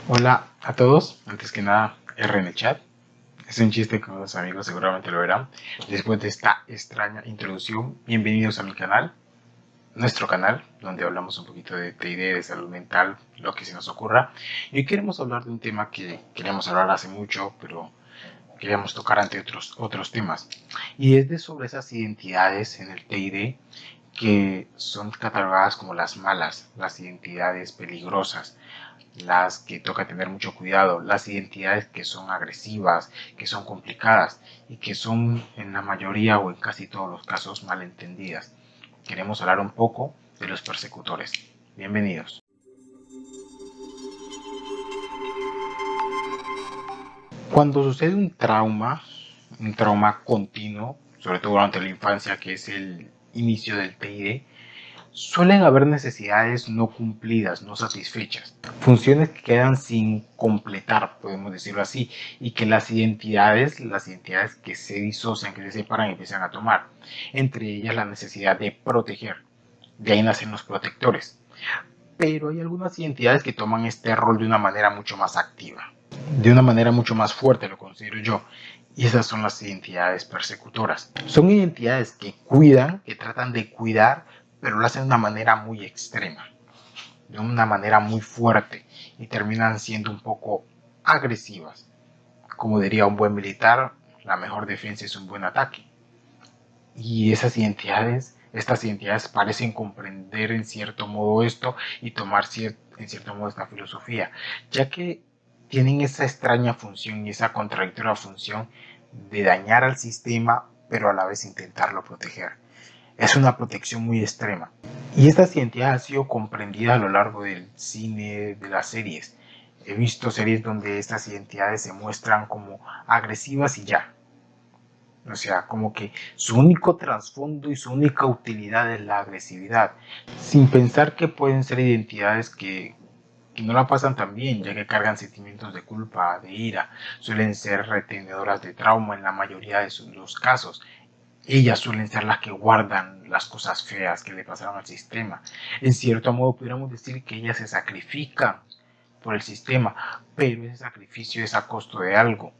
Hola a todos, antes que nada, R en el chat. Es un chiste que los amigos seguramente lo verán. Después de esta extraña introducción, bienvenidos a mi canal, nuestro canal, donde hablamos un poquito de TID, de salud mental, lo que se nos ocurra. Y hoy queremos hablar de un tema que queríamos hablar hace mucho, pero queríamos tocar ante otros temas. Y es de sobre esas identidades en el TID que son catalogadas como las malas, las identidades peligrosas, las que toca tener mucho cuidado, las identidades que son agresivas, que son complicadas y que son en la mayoría o en casi todos los casos malentendidas. Queremos hablar un poco de los persecutores. Bienvenidos. Cuando sucede un trauma continuo, sobre todo durante la infancia, que es el inicio del TID, suelen haber necesidades no cumplidas, no satisfechas, funciones que quedan sin completar, podemos decirlo así, y que las identidades que se disocian, que se separan, empiezan a tomar. Entre ellas la necesidad de proteger. De ahí nacen los protectores. Pero hay algunas identidades que toman este rol de una manera mucho más activa, de una manera mucho más fuerte, lo considero yo. Y esas son las identidades persecutoras. Son identidades que cuidan, que tratan de cuidar, pero lo hacen de una manera muy extrema, de una manera muy fuerte y terminan siendo un poco agresivas. Como diría un buen militar, la mejor defensa es un buen ataque. Y estas identidades parecen comprender en cierto modo esto y tomar en cierto modo esta filosofía, ya que tienen esa extraña función y esa contradictoria función de dañar al sistema, pero a la vez intentarlo proteger. Es una protección muy extrema. Y estas identidades han sido comprendidas a lo largo del cine, de las series. He visto series donde estas identidades se muestran como agresivas y ya. O sea, como que su único trasfondo y su única utilidad es la agresividad, sin pensar que pueden ser identidades que no la pasan tan bien, ya que cargan sentimientos de culpa, de ira, suelen ser retenedoras de trauma en la mayoría de los casos. Ellas suelen ser las que guardan las cosas feas que le pasaron al sistema. En cierto modo, pudiéramos decir que ellas se sacrifican por el sistema, pero ese sacrificio es a costo de algo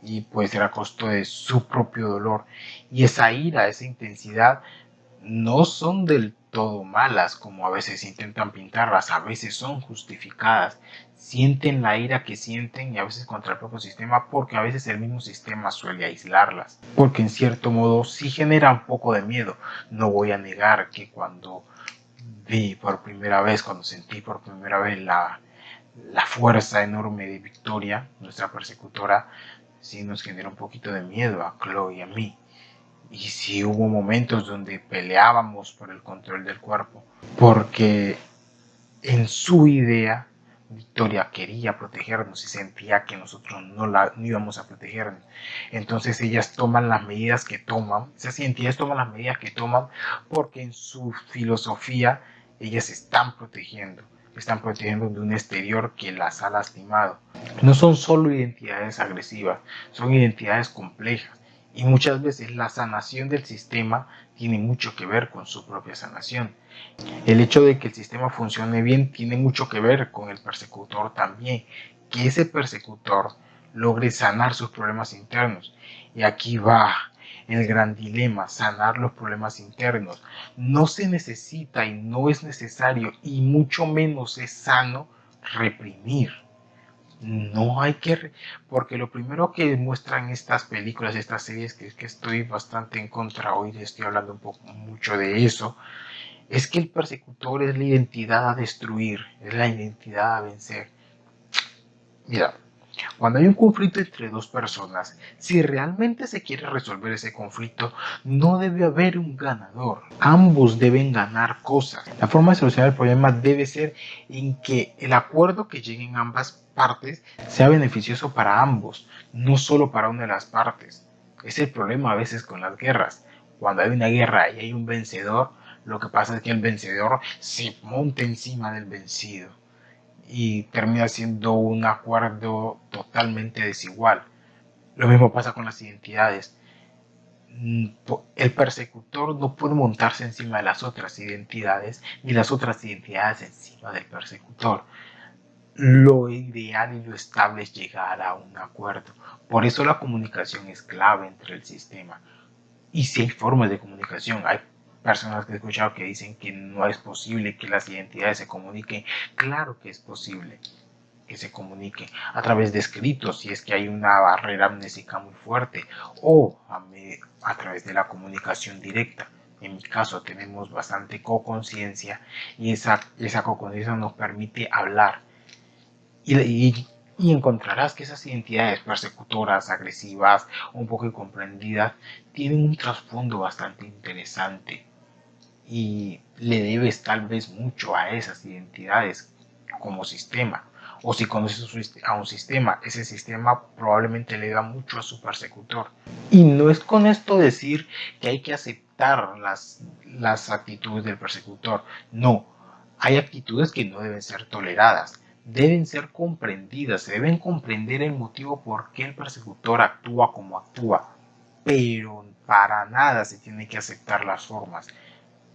y puede ser a costo de su propio dolor. Y esa ira, esa intensidad, no son del todo malas como a veces intentan pintarlas, a veces son justificadas. Sienten la ira que sienten y a veces contra el propio sistema porque a veces el mismo sistema suele aislarlas. Porque en cierto modo sí genera un poco de miedo. No voy a negar que cuando cuando sentí por primera vez la fuerza enorme de Victoria, nuestra persecutora, sí nos genera un poquito de miedo a Chloe y a mí. Y sí hubo momentos donde peleábamos por el control del cuerpo, porque en su idea Victoria quería protegernos y sentía que nosotros no íbamos a protegernos. Entonces ellas toman las medidas que toman, esas entidades toman las medidas que toman porque en su filosofía ellas están protegiendo de un exterior que las ha lastimado. No son solo identidades agresivas, son identidades complejas y muchas veces la sanación del sistema tiene mucho que ver con su propia sanación. El hecho de que el sistema funcione bien tiene mucho que ver con el persecutor también, que ese persecutor logre sanar sus problemas internos. Y aquí va el gran dilema, sanar los problemas internos. No se necesita y no es necesario y mucho menos es sano reprimir. No hay que, porque lo primero que muestran estas películas, estas series, que es que estoy bastante en contra, hoy estoy hablando un poco mucho de eso, es que el persecutor es la identidad a destruir, es la identidad a vencer. Mira, cuando hay un conflicto entre dos personas, si realmente se quiere resolver ese conflicto, no debe haber un ganador. Ambos deben ganar cosas. La forma de solucionar el problema debe ser en que el acuerdo que lleguen ambas partes sea beneficioso para ambos, no solo para una de las partes. Es el problema a veces con las guerras. Cuando hay una guerra y hay un vencedor, lo que pasa es que el vencedor se monta encima del vencido y termina siendo un acuerdo totalmente desigual. Lo mismo pasa con las identidades. El persecutor no puede montarse encima de las otras identidades ni las otras identidades encima del persecutor. lo ideal y lo estable es llegar a un acuerdo. Por eso la comunicación es clave entre el sistema. Y si hay formas de comunicación, hay personas que he escuchado que dicen que no es posible que las identidades se comuniquen. Claro que es posible que se comuniquen a través de escritos, si es que hay una barrera amnésica muy fuerte, o a través de la comunicación directa. En mi caso tenemos bastante co-conciencia y esa co-conciencia nos permite hablar y encontrarás que esas identidades persecutoras, agresivas, un poco incomprendidas, tienen un trasfondo bastante interesante y le debes tal vez mucho a esas identidades como sistema. O si conoces a un sistema, ese sistema probablemente le da mucho a su persecutor. Y no es con esto decir que hay que aceptar las actitudes del persecutor. No, hay actitudes que no deben ser toleradas, deben ser comprendidas, se deben comprender el motivo por qué el persecutor actúa como actúa, pero para nada se tiene que aceptar las formas.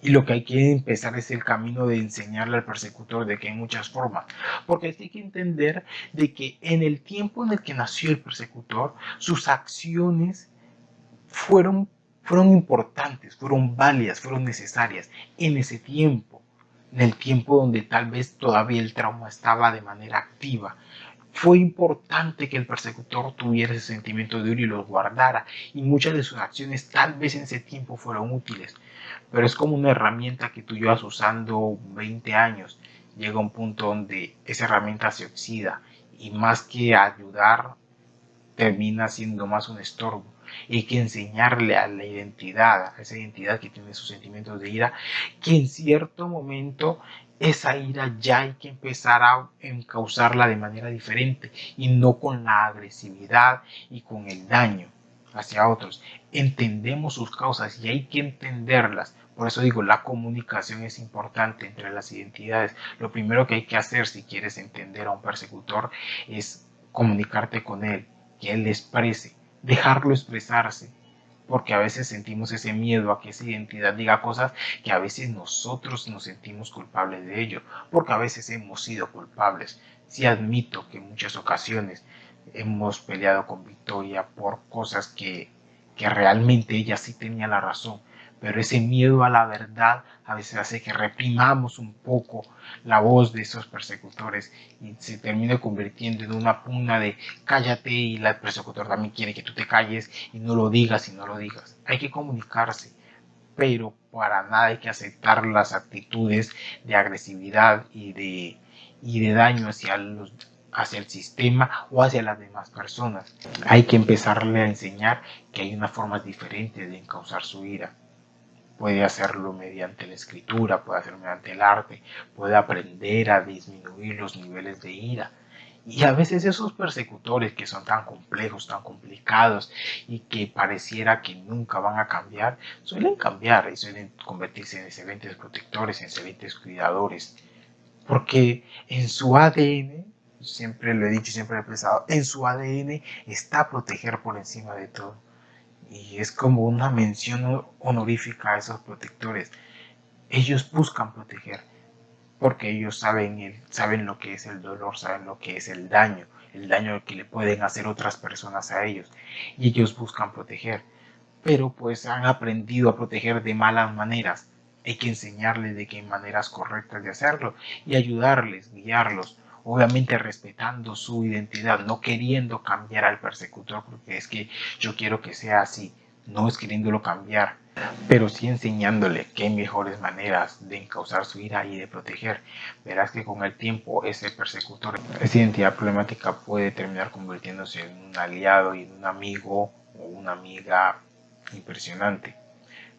Y lo que hay que empezar es el camino de enseñarle al persecutor de que hay muchas formas. Porque hay que entender de que en el tiempo en el que nació el persecutor, sus acciones fueron importantes, fueron válidas, fueron necesarias en ese tiempo. En el tiempo donde tal vez todavía el trauma estaba de manera activa. Fue importante que el persecutor tuviera ese sentimiento de odio y los guardara, y muchas de sus acciones tal vez en ese tiempo fueron útiles, pero es como una herramienta que tú llevas usando 20 años. Llega un punto donde esa herramienta se oxida y más que ayudar, termina siendo más un estorbo. Y hay que enseñarle a la identidad, a esa identidad que tiene sus sentimientos de ira, que en cierto momento esa ira ya hay que empezar a encauzarla de manera diferente y no con la agresividad y con el daño hacia otros. Entendemos sus causas y hay que entenderlas. Por eso digo, la comunicación es importante entre las identidades. Lo primero que hay que hacer si quieres entender a un persecutor es comunicarte con él, que él exprese, dejarlo expresarse, porque a veces sentimos ese miedo a que esa identidad diga cosas que a veces nosotros nos sentimos culpables de ello, porque a veces hemos sido culpables. Sí admito que en muchas ocasiones hemos peleado con Victoria por cosas que realmente ella sí tenía la razón, pero ese miedo a la verdad a veces hace que reprimamos un poco la voz de esos persecutores y se termina convirtiendo en una pugna de cállate y el persecutor también quiere que tú te calles y no lo digas y no lo digas. Hay que comunicarse, pero para nada hay que aceptar las actitudes de agresividad y de daño hacia el sistema o hacia las demás personas. Hay que empezarle a enseñar que hay una forma diferente de encauzar su ira. Puede hacerlo mediante la escritura, puede hacerlo mediante el arte, puede aprender a disminuir los niveles de ira. Y a veces esos persecutores que son tan complejos, tan complicados y que pareciera que nunca van a cambiar, suelen cambiar y suelen convertirse en excelentes protectores, en excelentes cuidadores. Porque en su ADN, siempre lo he dicho y siempre lo he pensado, en su ADN está proteger por encima de todo. Y es como una mención honorífica a esos protectores. Ellos buscan proteger porque ellos saben lo que es el dolor, saben lo que es el daño que le pueden hacer otras personas a ellos. Y ellos buscan proteger, pero pues han aprendido a proteger de malas maneras. Hay que enseñarles de qué maneras correctas de hacerlo y ayudarles, guiarlos, obviamente respetando su identidad, no queriendo cambiar al persecutor, porque es que yo quiero que sea así, no es queriéndolo cambiar, pero sí enseñándole que hay mejores maneras de encauzar su ira y de proteger. Verás que con el tiempo ese persecutor, esa identidad problemática puede terminar convirtiéndose en un aliado y en un amigo o una amiga impresionante.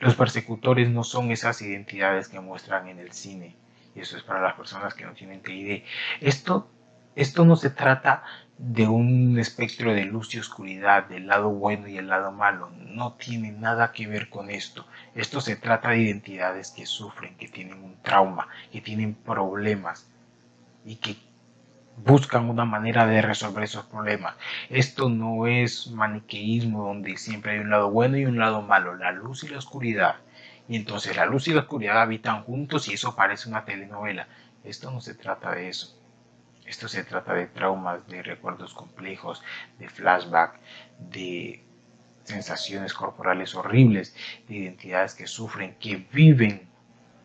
Los persecutores no son esas identidades que muestran en el cine, y eso es para las personas que no tienen TID. Esto no se trata de un espectro de luz y oscuridad, del lado bueno y el lado malo. No tiene nada que ver con esto. Esto se trata de identidades que sufren, que tienen un trauma, que tienen problemas y que buscan una manera de resolver esos problemas. Esto no es maniqueísmo donde siempre hay un lado bueno y un lado malo, la luz y la oscuridad. Y entonces la luz y la oscuridad habitan juntos y eso parece una telenovela. Esto no se trata de eso. Esto se trata de traumas, de recuerdos complejos, de flashback, de sensaciones corporales horribles, de identidades que sufren, que viven,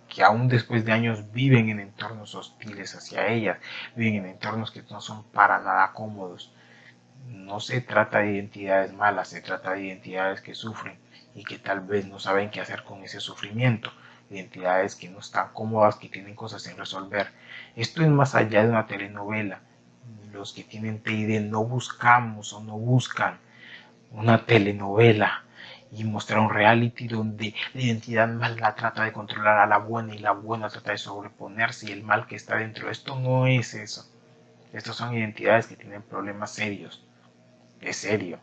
que aún después de años viven en entornos hostiles hacia ellas, viven en entornos que no son para nada cómodos. No se trata de identidades malas, se trata de identidades que sufren y que tal vez no saben qué hacer con ese sufrimiento. Identidades que no están cómodas, que tienen cosas sin resolver. Esto es más allá de una telenovela. Los que tienen TID no buscamos o no buscan una telenovela y mostrar un reality donde la identidad mala trata de controlar a la buena y la buena trata de sobreponerse y el mal que está dentro. Esto no es eso. Estos son identidades que tienen problemas serios. Es serio.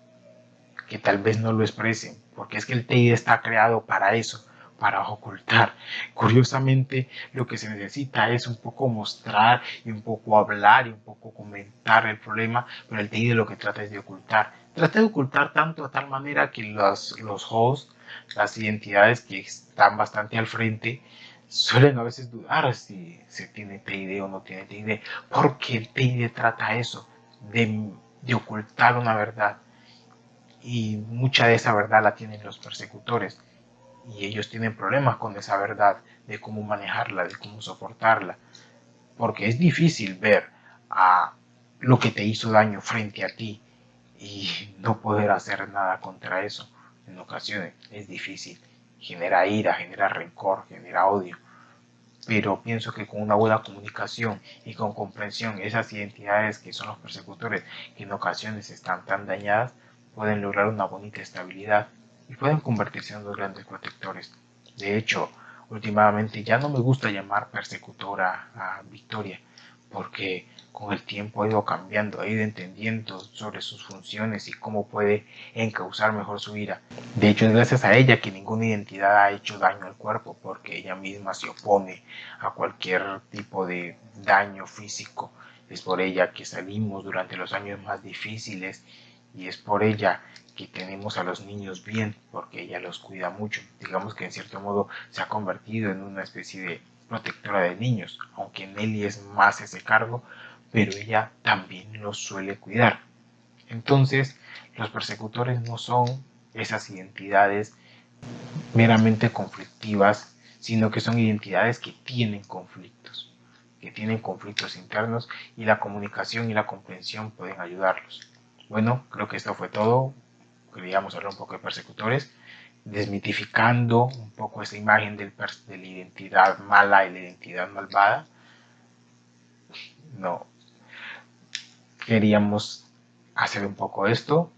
Que tal vez no lo expresen. Porque es que el TID está creado para eso. Para ocultar. Curiosamente, lo que se necesita es un poco mostrar y un poco hablar y un poco comentar el problema, pero el TID lo que trata es de ocultar. Trata de ocultar tanto a tal manera que los hosts, las identidades que están bastante al frente, suelen a veces dudar si se tiene TID o no tiene TID, porque el TID trata eso, de ocultar una verdad. Y mucha de esa verdad la tienen los persecutores y ellos tienen problemas con esa verdad, de cómo manejarla, de cómo soportarla, porque es difícil ver a lo que te hizo daño frente a ti y no poder hacer nada contra eso. En ocasiones es difícil, genera ira, genera rencor, genera odio, pero pienso que con una buena comunicación y con comprensión, esas identidades que son los persecutores, que en ocasiones están tan dañadas, pueden lograr una bonita estabilidad y pueden convertirse en unos grandes protectores. De hecho, últimamente ya no me gusta llamar persecutora a Victoria, porque con el tiempo ha ido cambiando, ha ido entendiendo sobre sus funciones y cómo puede encauzar mejor su ira. De hecho, es gracias a ella que ninguna identidad ha hecho daño al cuerpo, porque ella misma se opone a cualquier tipo de daño físico. Es por ella que salimos durante los años más difíciles y es por ella que tenemos a los niños bien, porque ella los cuida mucho. Digamos que en cierto modo se ha convertido en una especie de protectora de niños, aunque Nelly es más ese cargo, pero ella también los suele cuidar. Entonces, los persecutores no son esas identidades meramente conflictivas, sino que son identidades que tienen conflictos internos y la comunicación y la comprensión pueden ayudarlos. Bueno, creo que esto fue todo. Queríamos hablar un poco de persecutores, desmitificando un poco esa imagen de la identidad mala y la identidad malvada. No, queríamos hacer un poco esto.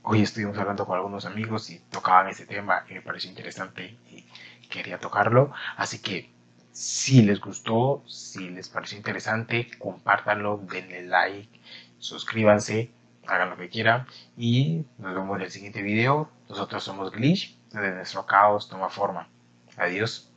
Hoy estuvimos hablando con algunos amigos y tocaban ese tema y me pareció interesante y quería tocarlo. Así que si les gustó, si les pareció interesante, compártanlo, denle like, suscríbanse, hagan lo que quieran y nos vemos en el siguiente video. Nosotros somos Glitch, donde nuestro caos toma forma. Adiós.